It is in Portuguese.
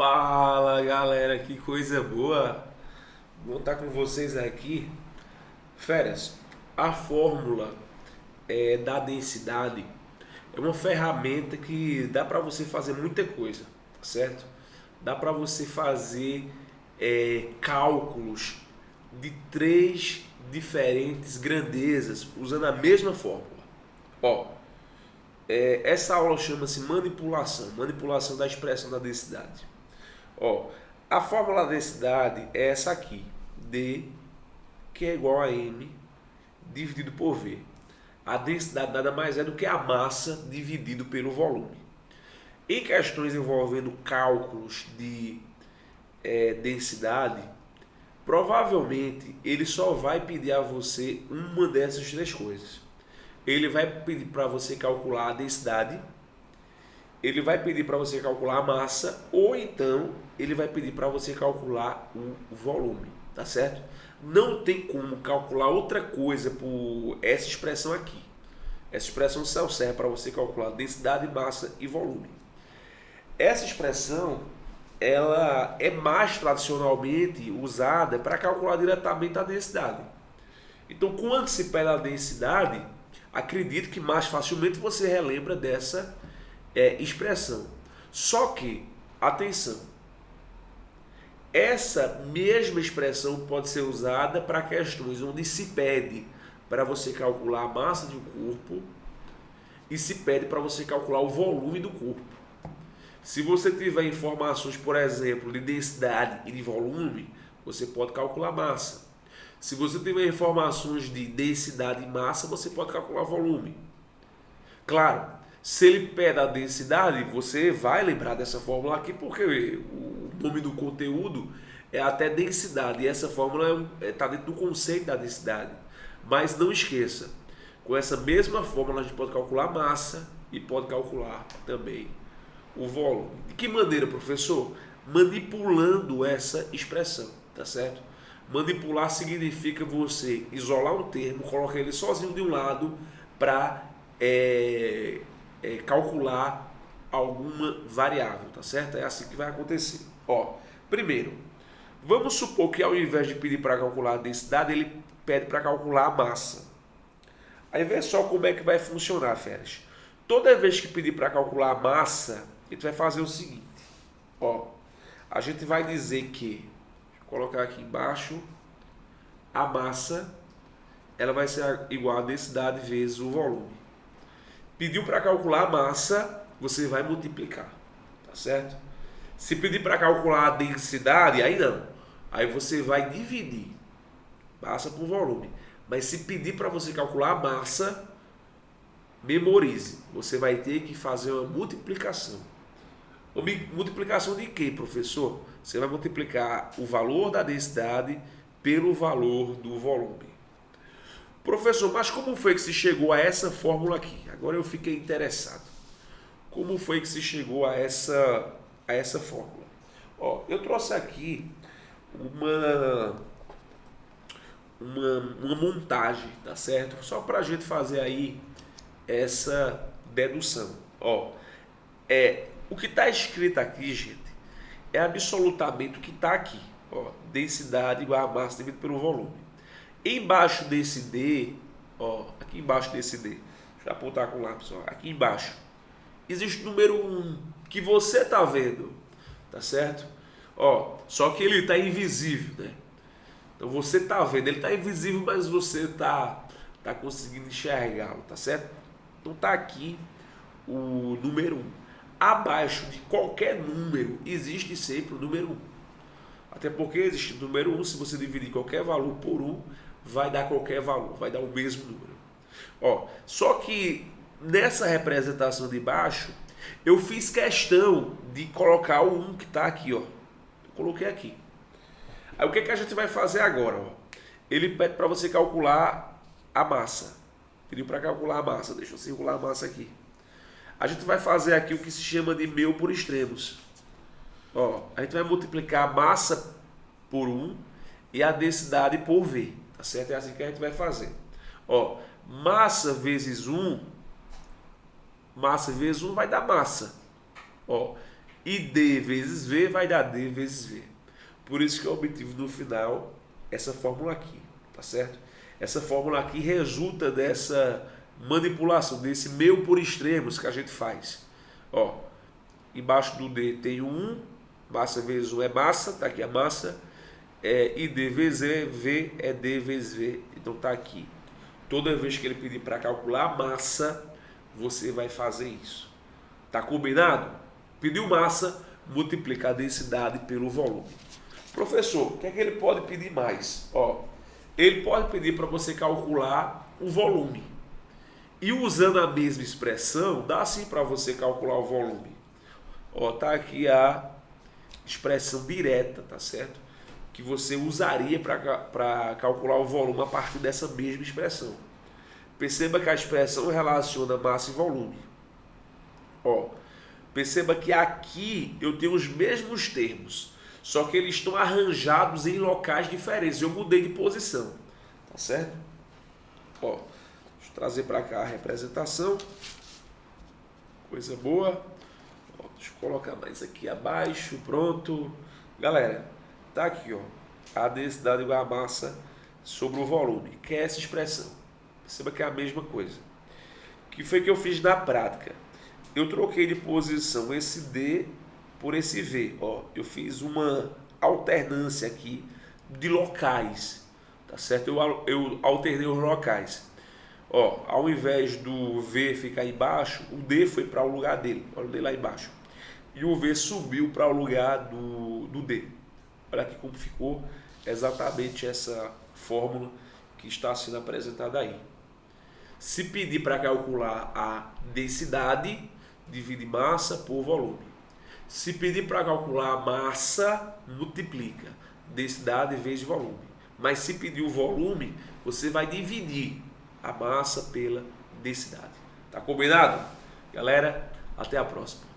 Fala galera, que coisa boa! Vou estar com vocês aqui. Férias, a fórmula da densidade é uma ferramenta que dá para você fazer muita coisa, tá certo? Dá para você fazer cálculos de três diferentes grandezas usando a mesma fórmula. Ó, essa aula chama-se manipulação da expressão da densidade. Ó, a fórmula da densidade é essa aqui, D, que é igual a M dividido por V. A densidade nada mais é do que a massa dividido pelo volume. Em questões envolvendo cálculos de densidade, provavelmente ele só vai pedir a você uma dessas três coisas. Ele vai pedir para você calcular a densidade, ele vai pedir para você calcular a massa, ou então ele vai pedir para você calcular o volume, tá certo? Não tem como calcular outra coisa por essa expressão aqui. Essa expressão só serve para você calcular densidade, massa e volume. Essa expressão ela é mais tradicionalmente usada para calcular diretamente a densidade. Então, quando se pede a densidade, acredito que mais facilmente você relembra dessa expressão. Só que, atenção, essa mesma expressão pode ser usada para questões onde se pede para você calcular a massa de um corpo e se pede para você calcular o volume do corpo. Se você tiver informações, por exemplo, de densidade e de volume, você pode calcular a massa. Se você tiver informações de densidade e massa, você pode calcular volume. Claro, se ele pede a densidade, você vai lembrar dessa fórmula aqui, porque o nome do conteúdo é até densidade, e essa fórmula está dentro do conceito da densidade. Mas não esqueça, com essa mesma fórmula a gente pode calcular a massa e pode calcular também o volume. De que maneira, professor? Manipulando essa expressão, tá certo? Manipular significa você isolar um termo, colocar ele sozinho de um lado para calcular alguma variável, tá certo? É assim que vai acontecer. Ó, primeiro, vamos supor que ao invés de pedir para calcular a densidade, ele pede para calcular a massa. Aí vê só como é que vai funcionar, férias. Toda vez que pedir para calcular a massa, a gente vai fazer o seguinte. Ó, a gente vai dizer que, deixa eu colocar aqui embaixo, a massa ela vai ser igual a densidade vezes o volume. Pediu para calcular a massa, você vai multiplicar, tá certo? Se pedir para calcular a densidade, aí não. Aí você vai dividir massa por volume. Mas se pedir para você calcular a massa, memorize. Você vai ter que fazer uma multiplicação. Multiplicação de quê, professor? Você vai multiplicar o valor da densidade pelo valor do volume. Professor, mas como foi que se chegou a essa fórmula aqui? Agora eu fiquei interessado. Como foi que se chegou a essa fórmula? Ó, eu trouxe aqui uma montagem, tá certo? Só para a gente fazer aí essa dedução. Ó, o que está escrito aqui, gente, é absolutamente o que está aqui. Ó, densidade igual a massa dividido pelo volume. Embaixo desse D, ó, aqui embaixo desse D, deixa eu apontar com o lápis, ó, aqui embaixo, existe o número 1 que você está vendo, tá certo? Ó, só que ele está invisível, né? Então você está vendo, ele está invisível, mas você tá conseguindo enxergá-lo, tá certo? Então tá aqui o número 1. Abaixo de qualquer número existe sempre o número 1. Até porque existe o número 1, se você dividir qualquer valor por 1, vai dar qualquer valor, vai dar o mesmo número. Ó, só que nessa representação de baixo, eu fiz questão de colocar o 1 que está aqui, ó. Eu coloquei aqui. Aí o que a gente vai fazer agora? Ó? Ele pede para você calcular a massa. Pediu para calcular a massa. Deixa eu circular a massa aqui. A gente vai fazer aqui o que se chama de μ por extremos. Ó, a gente vai multiplicar a massa por 1 e a densidade por V. Tá certo? É assim que a gente vai fazer. Ó, massa vezes 1 vai dar massa. Ó, E D vezes V vai dar D vezes V. Por isso que eu obtive no final essa fórmula aqui, tá certo? Essa fórmula aqui resulta dessa manipulação, desse meio por extremos que a gente faz. Ó, embaixo do D tem 1, massa vezes 1 é massa, tá aqui a massa, e D vezes V é D vezes V, então tá aqui. Toda vez que ele pedir para calcular a massa, você vai fazer isso. Tá combinado? Pediu massa, multiplica a densidade pelo volume. Professor, o que é que ele pode pedir mais? Ó, ele pode pedir para você calcular o volume. E usando a mesma expressão, dá sim para você calcular o volume. Ó, tá aqui a expressão direta, tá certo? Que você usaria para calcular o volume a partir dessa mesma expressão. Perceba que a expressão relaciona massa e volume. Ó, perceba que aqui eu tenho os mesmos termos, só que eles estão arranjados em locais diferentes. Eu mudei de posição, tá certo? Ó, deixa eu trazer para cá a representação. Coisa boa. Ó, deixa eu colocar mais aqui abaixo, pronto. Galera, tá aqui, ó, a densidade igual a massa sobre o volume, que é essa expressão. Perceba que é a mesma coisa. O que foi que eu fiz na prática? Eu troquei de posição esse D por esse V. Ó, eu fiz uma alternância aqui de locais, tá certo? Eu alternei os locais. Ó, ao invés do V ficar embaixo, o D foi para o lugar dele. Olha o D lá embaixo. E o V subiu para o lugar do D. Olha aqui como ficou exatamente essa fórmula que está sendo apresentada aí. Se pedir para calcular a densidade, divide massa por volume. Se pedir para calcular a massa, multiplica densidade vezes volume. Mas se pedir o volume, você vai dividir a massa pela densidade. Tá combinado? Galera, até a próxima.